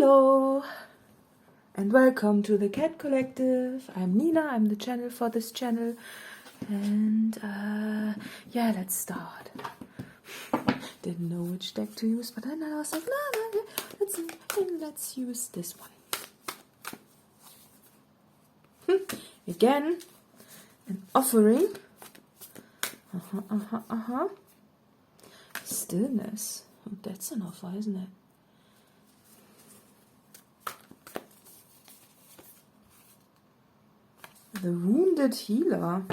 Hello and welcome to the Cat Collective. I'm Nina, I'm the channel for this channel, and yeah, let's start. Didn't know which deck to use, but then I was like, no, let's use this one. Again, an offering. Stillness. That's an offer, isn't it? The Wounded Healer.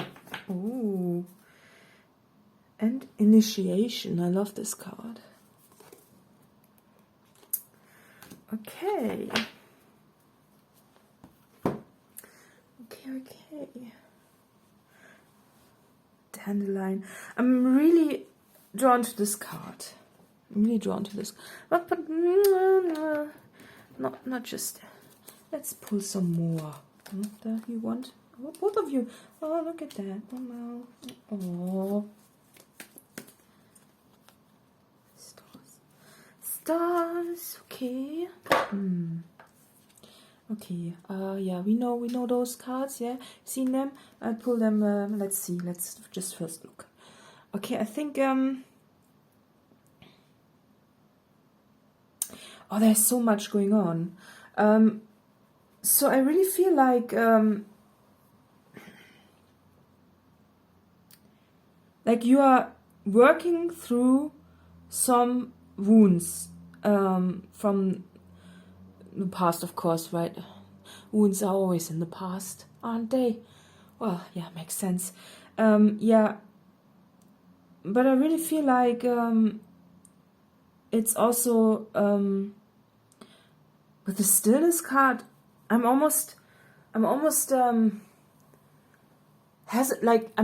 Oh. And Initiation. I love this card. Okay. Okay. Dandelion. I'm really drawn to this card. I'm really drawn to this. But not just. Let's pull some more. What do you want? Both of you. Oh, look at that. Oh, no. Oh. Stars. Okay. Okay. Yeah, we know those cards. Yeah, seen them. I pull them. Let's see. Let's just first look. Okay, I think. Oh, there's so much going on. So I really feel like you are working through some wounds from the past, of course, right? Wounds are always in the past, aren't they? Well, yeah, makes sense. Yeah, but I really feel like it's also with the Stillness card. I'm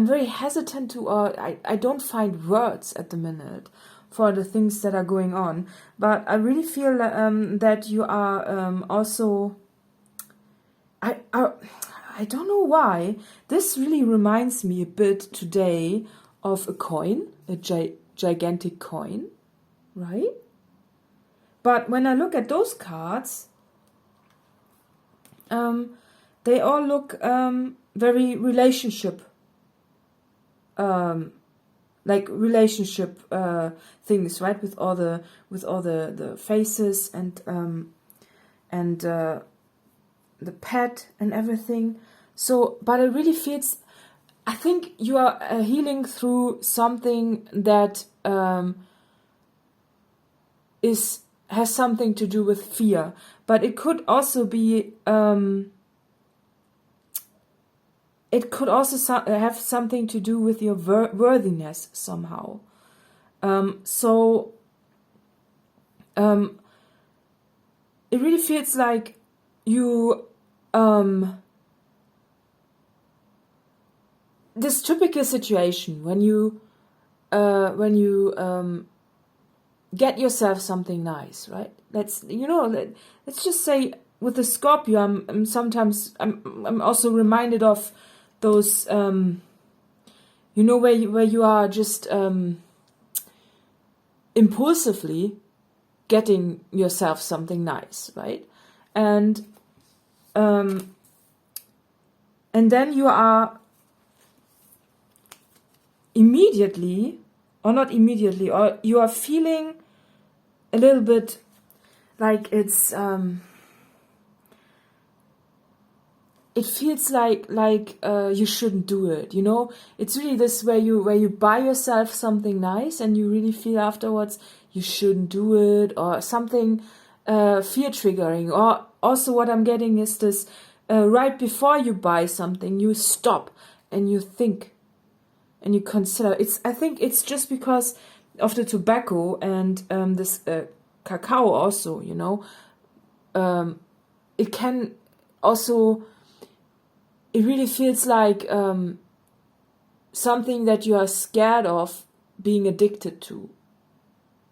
very hesitant to, I don't find words at the minute for the things that are going on, but I really feel that you are also, I don't know why, this really reminds me a bit today of a coin, a gigantic coin, right? But when I look at those cards, they all look very relationship, relationship things, right? With all the faces and the pet and everything. So, but it really feels. I think you are healing through something that has something to do with fear, but it could also be. It could also have something to do with your worthiness somehow. So it really feels like you this typical situation when you get yourself something nice, right? Let's just say with the Scorpio, I'm also reminded of those, where you are just impulsively getting yourself something nice, right? And then you are immediately, or not immediately, or you are feeling a little bit like it's it feels like you shouldn't do it, It's really this where you buy yourself something nice and you really feel afterwards you shouldn't do it, or something fear triggering. Or also what I'm getting is this right before you buy something, you stop and you think and you consider. I think it's just because of the tobacco and this cacao also, it can also. It really feels like something that you are scared of being addicted to,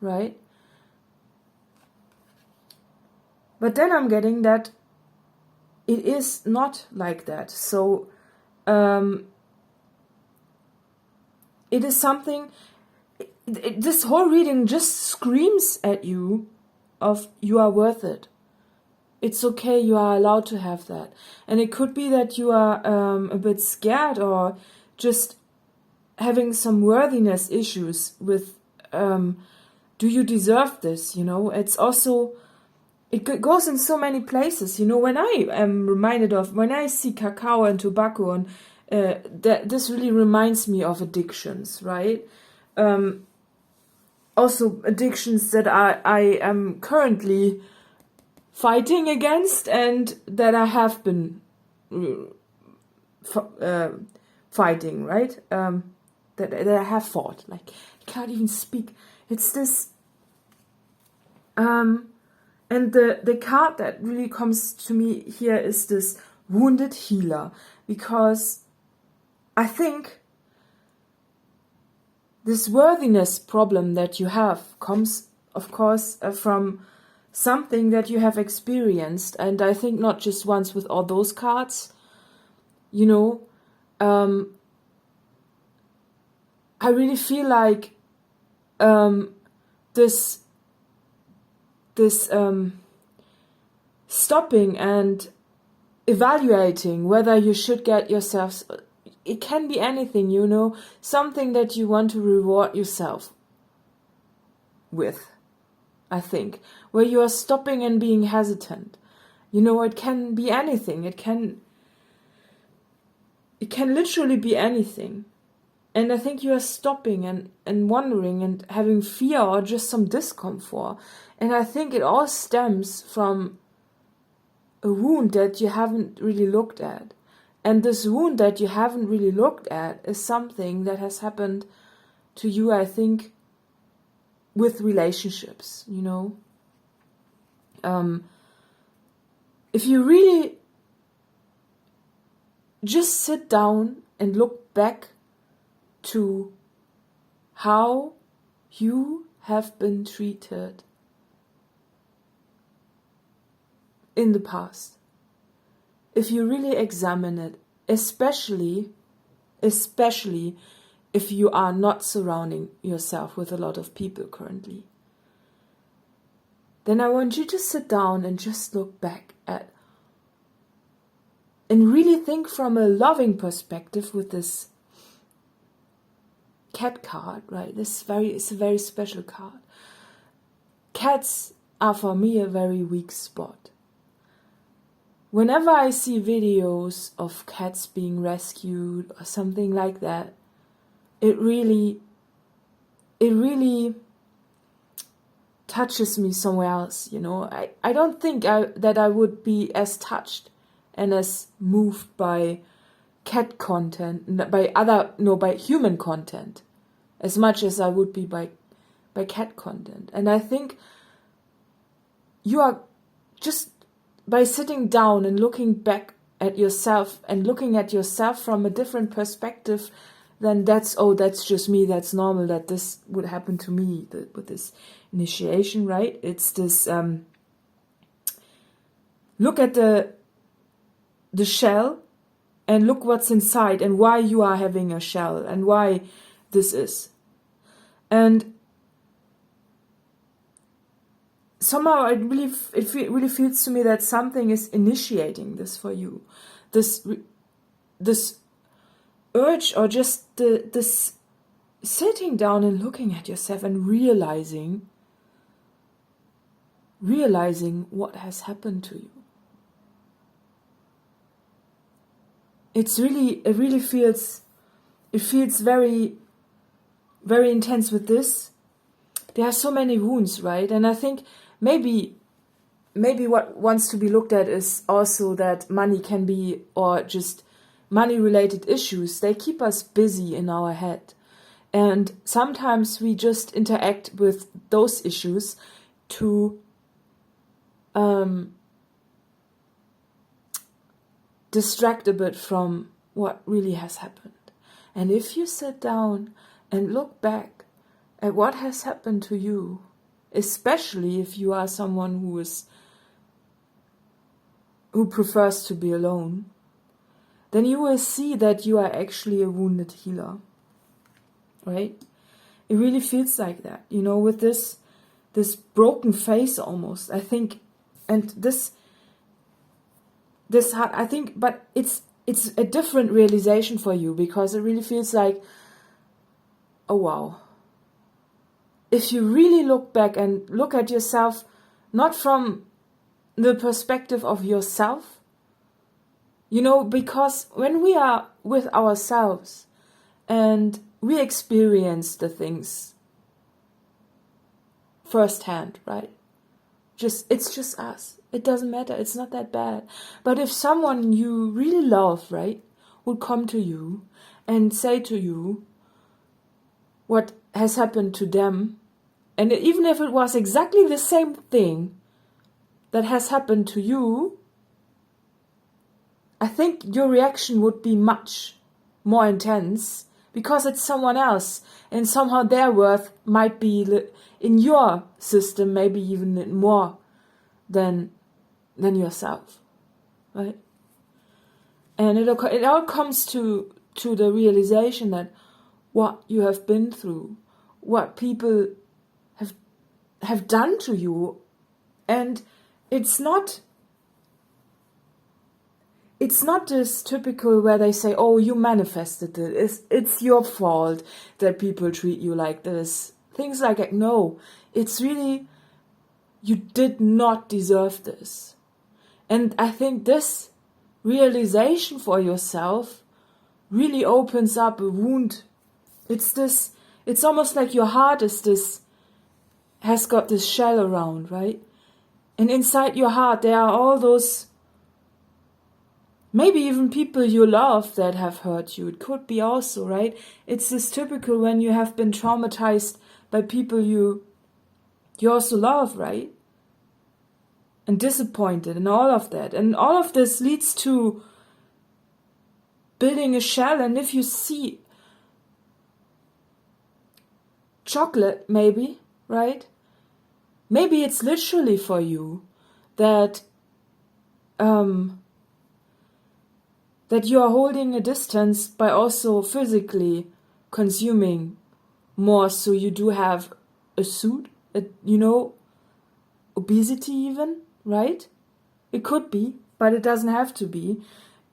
right? But then I'm getting that it is not like that. So it is something, this whole reading just screams at you of you are worth it. It's okay, you are allowed to have that. And it could be that you are a bit scared or just having some worthiness issues with, do you deserve this? It's also, it goes in so many places. When I am reminded of, when I see cacao and tobacco, and this really reminds me of addictions, right? Also addictions that I am currently fighting against, and that I have been fighting, right? That I have fought. Like, I can't even speak. It's this, and the card that really comes to me here is this wounded healer, because I think this worthiness problem that you have comes, of course, from something that you have experienced. And I think not just once with all those cards, I really feel like this stopping and evaluating whether you should get yourself, it can be anything, something that you want to reward yourself with, I think, where you are stopping and being hesitant. It can be anything. It can literally be anything. And I think you are stopping and wondering and having fear or just some discomfort. And I think it all stems from a wound that you haven't really looked at. And this wound that you haven't really looked at is something that has happened to you, I think, with relationships, If you really just sit down and look back to how you have been treated in the past, if you really examine it, especially if you are not surrounding yourself with a lot of people currently, then I want you to sit down and just look back at, and really think from a loving perspective with this cat card, right? It's a very special card. Cats are for me a very weak spot. Whenever I see videos of cats being rescued or something like that, it really touches me somewhere else, I don't think that I would be as touched and as moved by cat content, by human content, as much as I would be by cat content. And I think you are just, by sitting down and looking back at yourself and looking at yourself from a different perspective, then that's just me, that's normal, that this would happen to me with this initiation, right? It's this, look at the shell and look what's inside and why you are having a shell and why this is. And somehow it really feels to me that something is initiating this for you. This urge, or just this sitting down and looking at yourself and realizing what has happened to you. It really feels very, very intense with this. There are so many wounds, right? And I think maybe what wants to be looked at is also that money can be, or just money-related issues, they keep us busy in our head. And sometimes we just interact with those issues to distract a bit from what really has happened. And if you sit down and look back at what has happened to you, especially if you are someone who prefers to be alone, then you will see that you are actually a wounded healer, right? It really feels like that, with this broken face almost, I think. And this this hard, I think, but it's a different realization for you, because it really feels like, oh wow. If you really look back and look at yourself, not from the perspective of yourself, because when we are with ourselves and we experience the things firsthand, right? It's just us. It doesn't matter. It's not that bad. But if someone you really love, right, would come to you and say to you what has happened to them, and even if it was exactly the same thing that has happened to you, I think your reaction would be much more intense, because it's someone else, and somehow their worth might be in your system, maybe even more than yourself, right? And it all comes to the realization that what you have been through, what people have done to you, and it's not this typical where they say, oh, you manifested it, it's your fault that people treat you like this, things like that. No, it's really, you did not deserve this. And I think this realization for yourself really opens up a wound. It's almost like your heart has got this shell around, right? And inside your heart there are all those, maybe even people you love that have hurt you. It could be also, right? It's this typical when you have been traumatized by people you also love, right? And disappointed and all of that. And all of this leads to building a shell. And if you see chocolate, maybe, right? Maybe it's literally for you that that you are holding a distance by also physically consuming more, so you do have a suit, obesity even, right? It could be, but it doesn't have to be.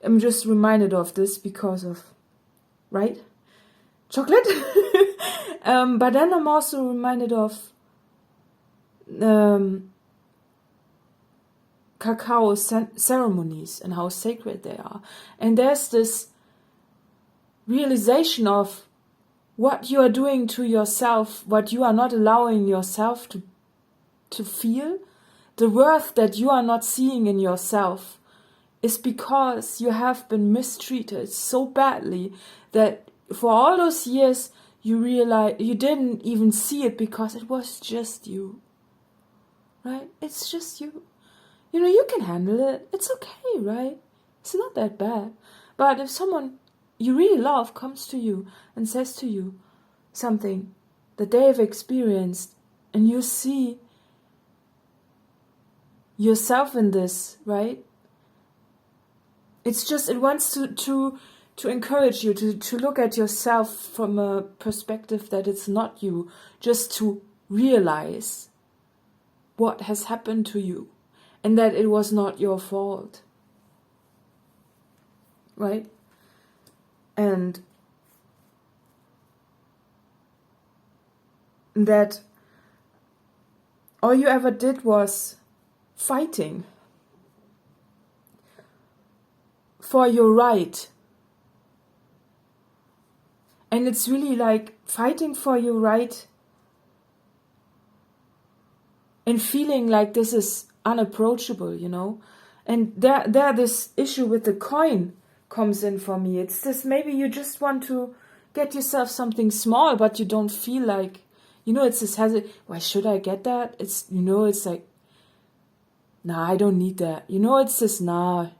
I'm just reminded of this because of, right? Chocolate? But then I'm also reminded of cacao ceremonies and how sacred they are. And there's this realization of what you are doing to yourself, what you are not allowing yourself to feel, the worth that you are not seeing in yourself, is because you have been mistreated so badly that for all those years you realize you didn't even see it, because it was just you, right? It's just you. You can handle it. It's okay, right? It's not that bad. But if someone you really love comes to you and says to you something that they have experienced, and you see yourself in this, right? It's just, it wants to encourage you to look at yourself from a perspective that it's not you, just to realize what has happened to you and that it was not your fault, right? And that all you ever did was fighting for your right. And it's really like fighting for your right and feeling like this is unapproachable, And there this issue with the coin comes in for me. It's this, maybe you just want to get yourself something small, but you don't feel like, it's this why should I get that? It's, it's like, nah, I don't need that. It's this, nah.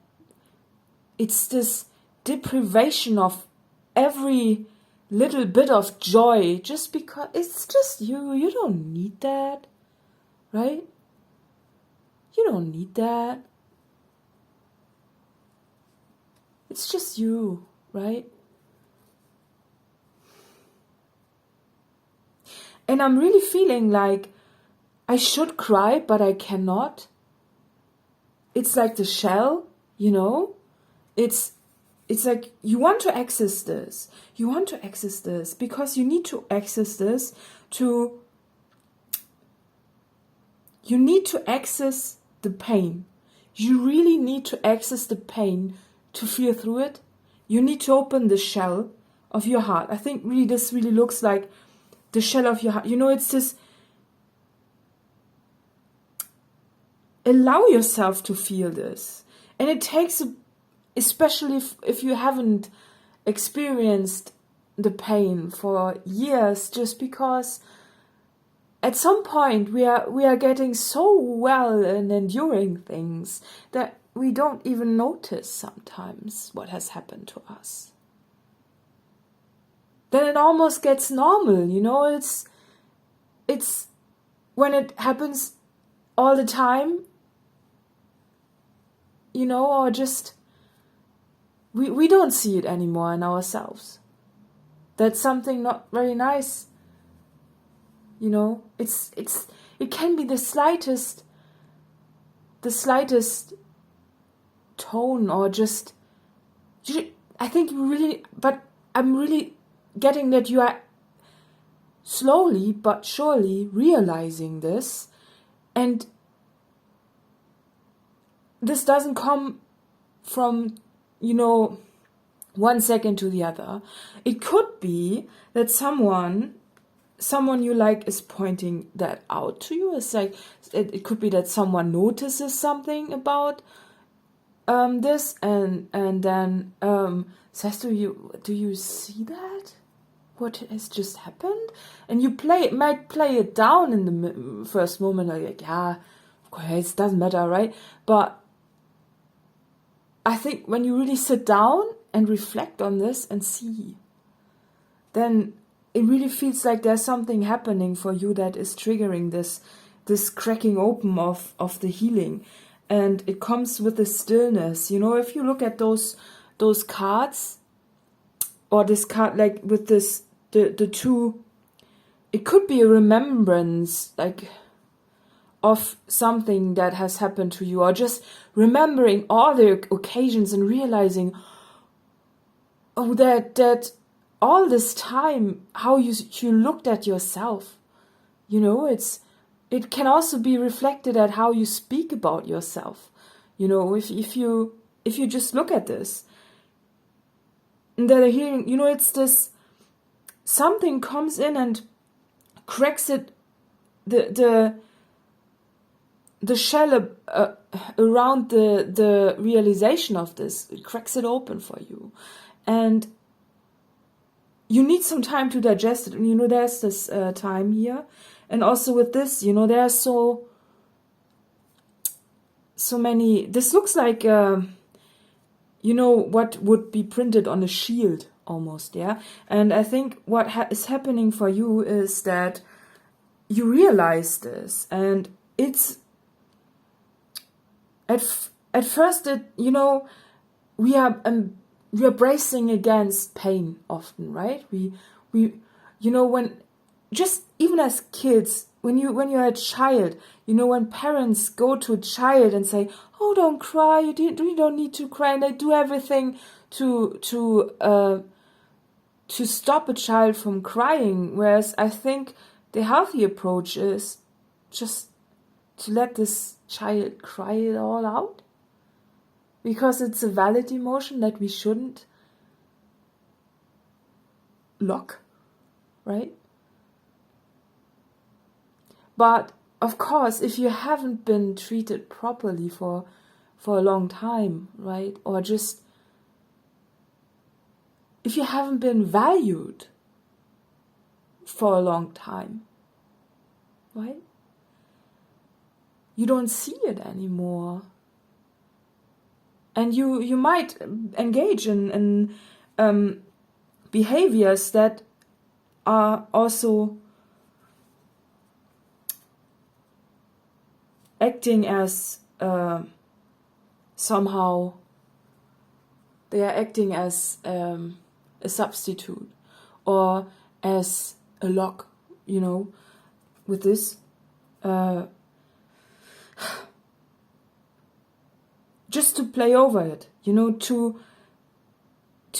It's this deprivation of every little bit of joy just because it's just you. You don't need that, right? You don't need that. It's just you, right? And I'm really feeling like I should cry, but I cannot. It's like the shell you know? It's like you want to access this. You want to access this because you need to access this to... You need to access the pain. You really need to access the pain to feel through it. You need to open the shell of your heart. I think really this really looks like the shell of your heart. You know, it's this... Allow yourself to feel this. And it takes, especially if you haven't experienced the pain for years, just because at some point we are getting so well in enduring things that we don't even notice sometimes what has happened to us. Then it almost gets normal, you know, it's when it happens all the time, you know, or just we don't see it anymore in ourselves. That's something not very nice. You know, it can be the slightest tone, or just, I think you really, but I'm really getting that you are slowly but surely realizing this, and this doesn't come from, you know, 1 second to the other. It could be that someone you like is pointing that out to you. It's like, it could be that someone notices something about this and then says to you, do you see that? What has just happened? And you might play it down in the first moment, like, yeah, okay, it doesn't matter, right? But I think when you really sit down and reflect on this and see, then it really feels like there's something happening for you that is triggering this cracking open of the healing. And it comes with the stillness. You know, if you look at those cards, or this card, like with this, the two, it could be a remembrance, like, of something that has happened to you, or just remembering all the occasions and realizing, oh, that all this time, how you looked at yourself. You know, it can also be reflected at how you speak about yourself. You know, if you just look at this, and that hearing, you know, it's this, something comes in and cracks it, the shell around the realization of this. It cracks it open for you, and you need some time to digest it. And you know, there's this time here, and also with this, you know, there are so many. This looks like you know, what would be printed on a shield almost, yeah. And I think what is happening for you is that you realize this, and it's at first, it, you know, we are bracing against pain often, right? We you know, when, just even as kids, when you're a child, you know, when parents go to a child and say, oh, don't cry, you don't need to cry, and they do everything to stop a child from crying, whereas I think the healthy approach is just to let this child cry it all out, because it's a valid emotion that we shouldn't lock, right? But of course, if you haven't been treated properly for a long time, right, or just if you haven't been valued for a long time, right, you don't see it anymore. And you might engage in behaviors that are also acting as somehow, they are acting as a substitute, or as a lock, you know, with this. just to play over it, to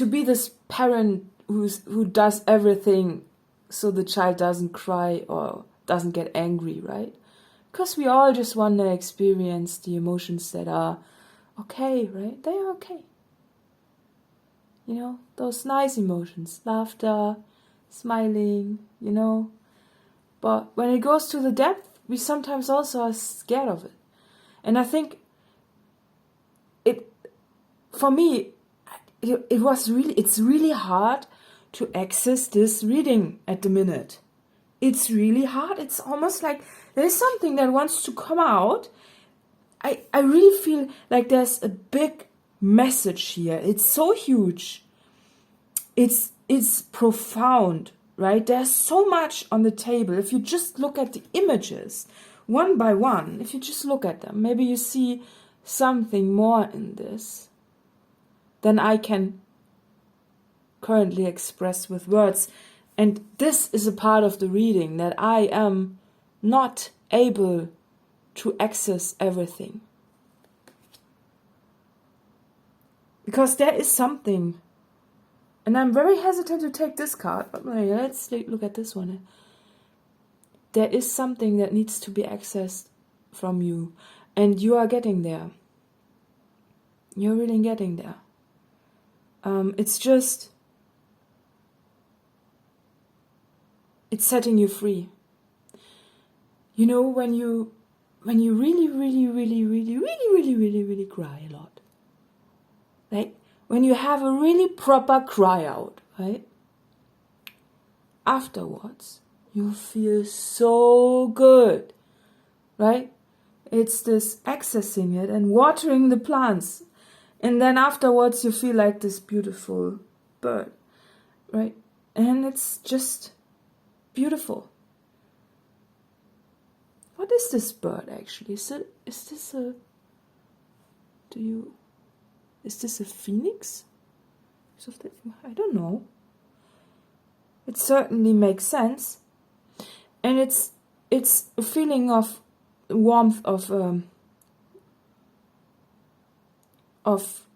be this parent who does everything so the child doesn't cry or doesn't get angry, right? Because we all just want to experience the emotions that are okay, right? They are okay. Those nice emotions, laughter, smiling, But when it goes to the depth, we sometimes also are scared of it. And I think for me, it's really hard to access this reading at the minute. It's really hard. It's almost like there's something that wants to come out. I really feel like there's a big message here. It's so huge. It's profound, right? There's so much on the table. If you just look at the images one by one, if you just look at them, maybe you see something more in this than I can currently express with words. And this is a part of the reading that I am not able to access everything. Because there is something, and I'm very hesitant to take this card, but let's look at this one. There is something that needs to be accessed from you, and you are getting there. You're really getting there. It's setting you free. When you really, really, really, really, really, really, really, really cry a lot. Like when you have a really proper cry out, right? Afterwards, you feel so good, right? It's this accessing it and watering the plants. And then afterwards you feel like this beautiful bird, right? And it's just beautiful. What is this bird actually? Is this a phoenix? I don't know. It certainly makes sense. And it's a feeling of warmth of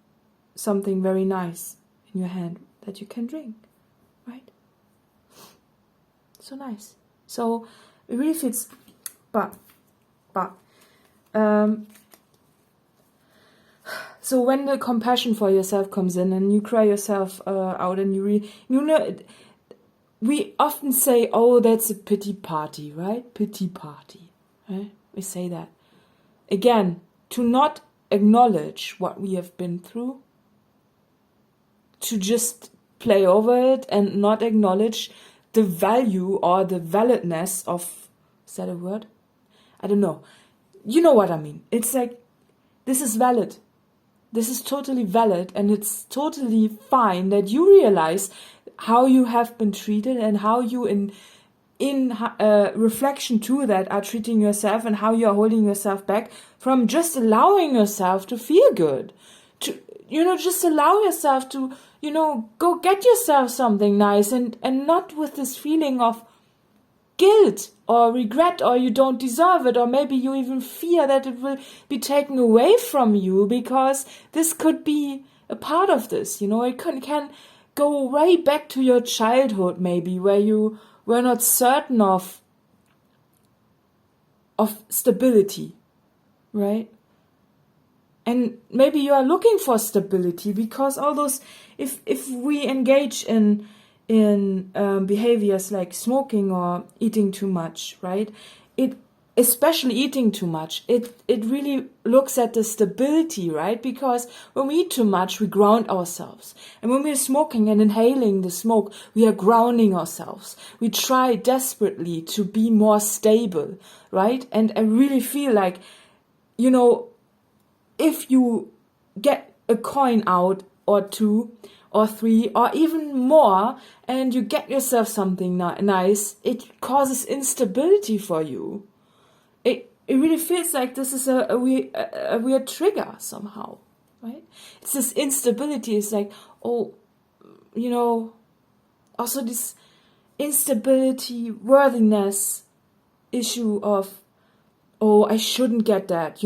something very nice in your hand that you can drink, right? So nice. So it really fits. But so when the compassion for yourself comes in and you cry yourself out and we often say, oh, that's a pity party, right? Pity party, right? We say that. Again, to not acknowledge what we have been through, to just play over it and not acknowledge the value or the validness of, is that a word? I don't know. You know what I mean. It's like, this is valid. This is totally valid, and it's totally fine that you realize how you have been treated and how you in reflection to that are treating yourself and how you are holding yourself back from just allowing yourself to feel good. To, just allow yourself to, go get yourself something nice and not with this feeling of guilt or regret, or you don't deserve it, or maybe you even fear that it will be taken away from you, because this could be a part of this, it can go way back to your childhood maybe, where you were not certain of stability, right? And maybe you are looking for stability because all those, if we engage in behaviors like smoking or eating too much, right? Especially eating too much, it really looks at the stability, right? Because when we eat too much, we ground ourselves. And when we're smoking and inhaling the smoke, we are grounding ourselves. We try desperately to be more stable, right? And I really feel like, if you get a coin out or two or three or even more and you get yourself something nice, it causes instability for you. It really feels like this is a weird trigger somehow, right? It's this instability. It's like, also this instability, worthiness issue of, I shouldn't get that,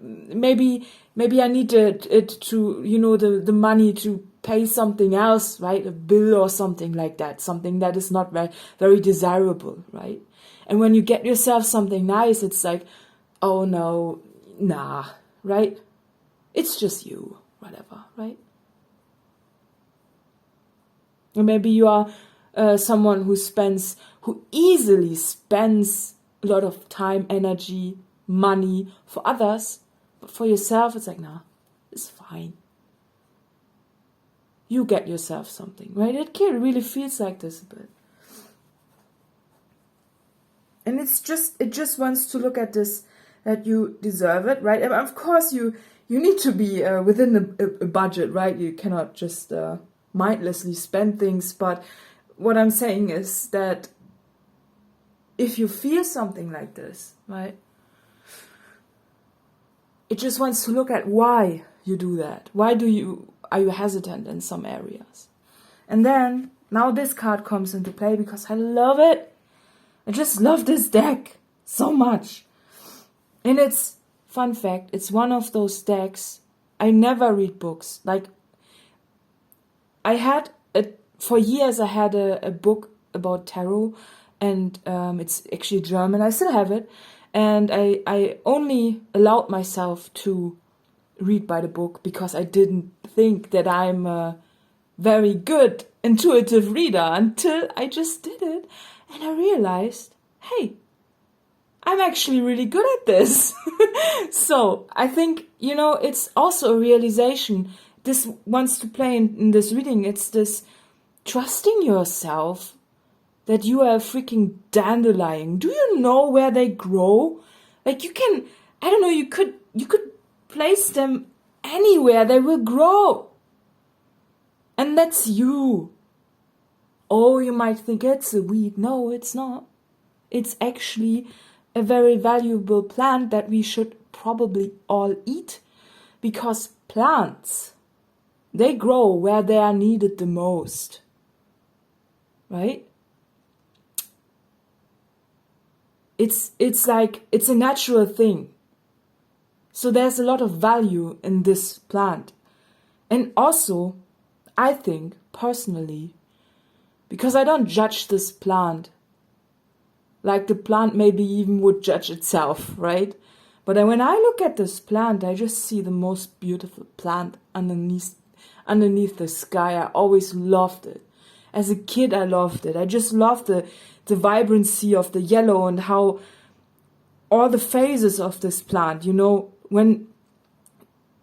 maybe Maybe I need it to, the money to pay something else, right? A bill or something like that. Something that is not very, very desirable, right? And when you get yourself something nice, it's like, oh no, nah, right? It's just you, whatever, right? Or maybe you are someone who easily spends a lot of time, energy, money for others, but for yourself, it's like, nah, it's fine. You get yourself something, right? It really feels like this a bit. And it just wants to look at this, that you deserve it, right? And of course, you need to be within a budget, right? You cannot just mindlessly spend things. But what I'm saying is that if you feel something like this, right, it just wants to look at why you do that. Why are you hesitant in some areas? And then now this card comes into play because I love it. I just love this deck so much. And it's, fun fact, it's one of those decks, I never read books. Like, for years I had a book about tarot, and it's actually German. I still have it. And I only allowed myself to read by the book because I didn't think that I'm a very good intuitive reader until I just did it. And I realized, hey, I'm actually really good at this. So I think, it's also a realization. This wants to play in this reading. It's this trusting yourself that you are a freaking dandelion. Do you know where they grow? Like, you can, I don't know, you could place them anywhere. They will grow. And that's you. Oh, you might think it's a weed. No, it's not. It's actually a very valuable plant that we should probably all eat, because plants, they grow where they are needed the most, right? It's like, it's a natural thing. So there's a lot of value in this plant. And also, I think, personally, because I don't judge this plant like the plant maybe even would judge itself, right? But when I look at this plant, I just see the most beautiful plant underneath the sky. I always loved it. As a kid, I loved it. I just loved the vibrancy of the yellow and how all the phases of this plant,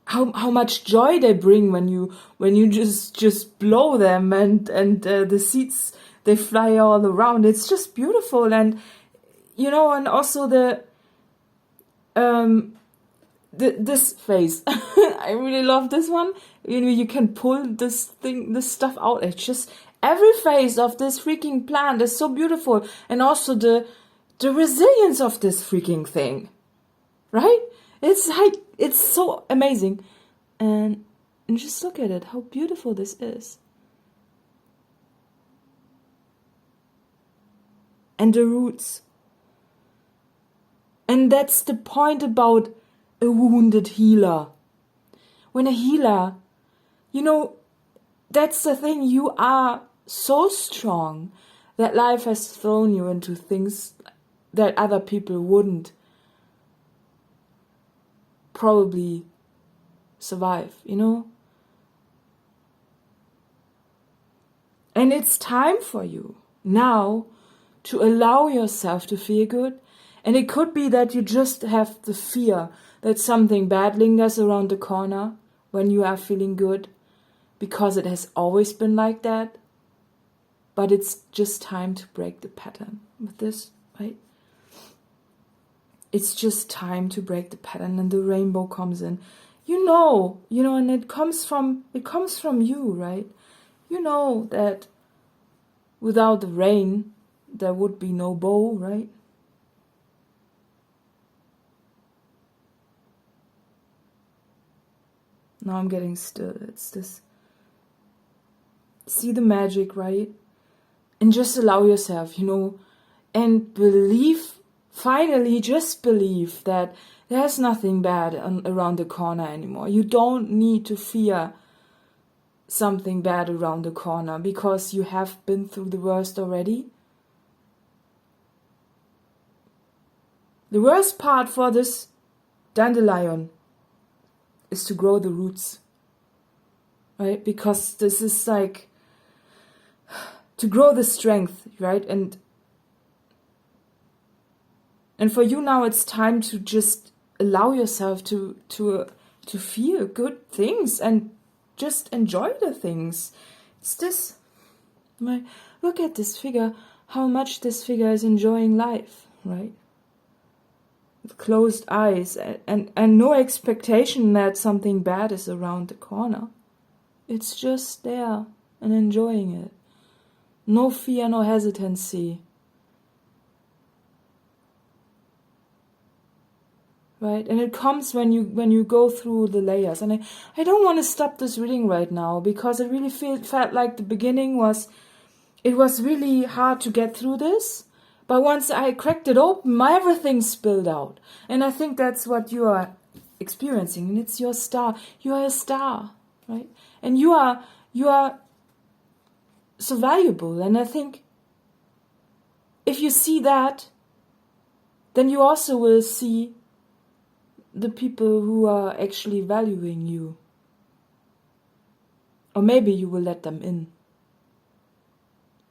how much joy they bring when you just blow them, and the seeds, they fly all around. It's just beautiful. And and also this phase. I really love this one. You can pull this stuff out. It's just, every phase of this freaking plant is so beautiful. And also the resilience of this freaking thing, right? It's like, it's so amazing. And just look at it, how beautiful this is. And the roots. And that's the point about a wounded healer. When a healer, that's the thing, you are so strong that life has thrown you into things that other people wouldn't probably survive, And it's time for you now to allow yourself to feel good. And it could be that you just have the fear that something bad lingers around the corner when you are feeling good, because it has always been like that. But it's just time to break the pattern with this, right? It's just time to break the pattern, and the rainbow comes in. And it comes from you, right? You know that without the rain, there would be no bow, right? Now I'm getting still. It's this. See the magic, right? And just allow yourself, and believe, finally just believe that There's nothing bad around the corner anymore. You don't need to fear something bad around the corner because you have been through the worst already. The worst part for this dandelion is to grow the roots, right? Because this is like to grow the strength, right? And for you now, it's time to just allow yourself to feel good things and just enjoy the things. It's this. Look at this figure. How much this figure is enjoying life, right? With closed eyes and no expectation that something bad is around the corner. It's just there and enjoying it. No fear, no hesitancy. Right? And it comes when you go through the layers. And I don't want to stop this reading right now because it really felt like the beginning was really hard to get through this. But once I cracked it open, everything spilled out. And I think that's what you are experiencing. And it's your star. You are a star, right? And you are so valuable. And I think if you see that, then you also will see the people who are actually valuing you. Or maybe you will let them in.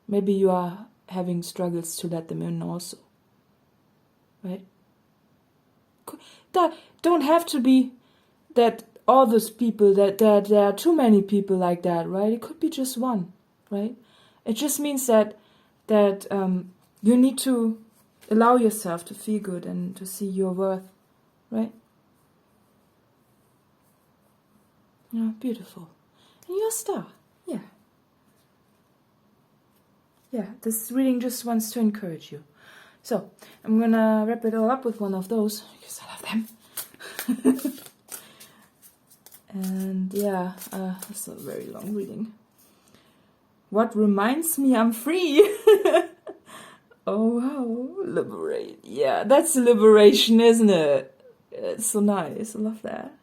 Maybe you are having struggles to let them in also. Right? That don't have to be that all those people, that there are too many people like that, right? It could be just one, right? It just means that you need to allow yourself to feel good and to see your worth, right? Yeah, beautiful. And you're a star. Yeah. Yeah, this reading just wants to encourage you. So, I'm gonna wrap it all up with one of those, because I love them. And yeah, it's a very long reading. What reminds me I'm free? Oh wow, liberate. Yeah, that's liberation, isn't it? It's so nice, I love that.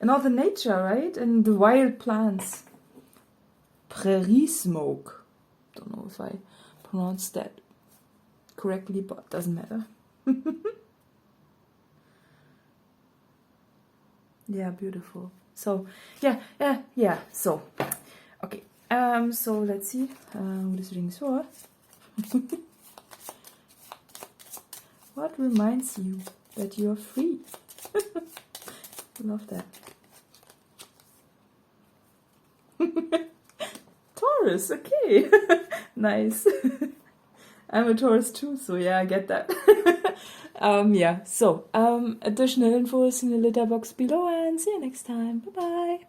And all the nature, right? And the wild plants. Prairie smoke. Don't know if I pronounced that correctly, but doesn't matter. Yeah, beautiful. So, yeah. So, okay. So let's see what this reading is for. What reminds you that you're free? Love that. Taurus, okay. Nice. I'm a Taurus too, so yeah, I get that. Yeah, so additional info is in the letter box below, and see you next time. Bye bye.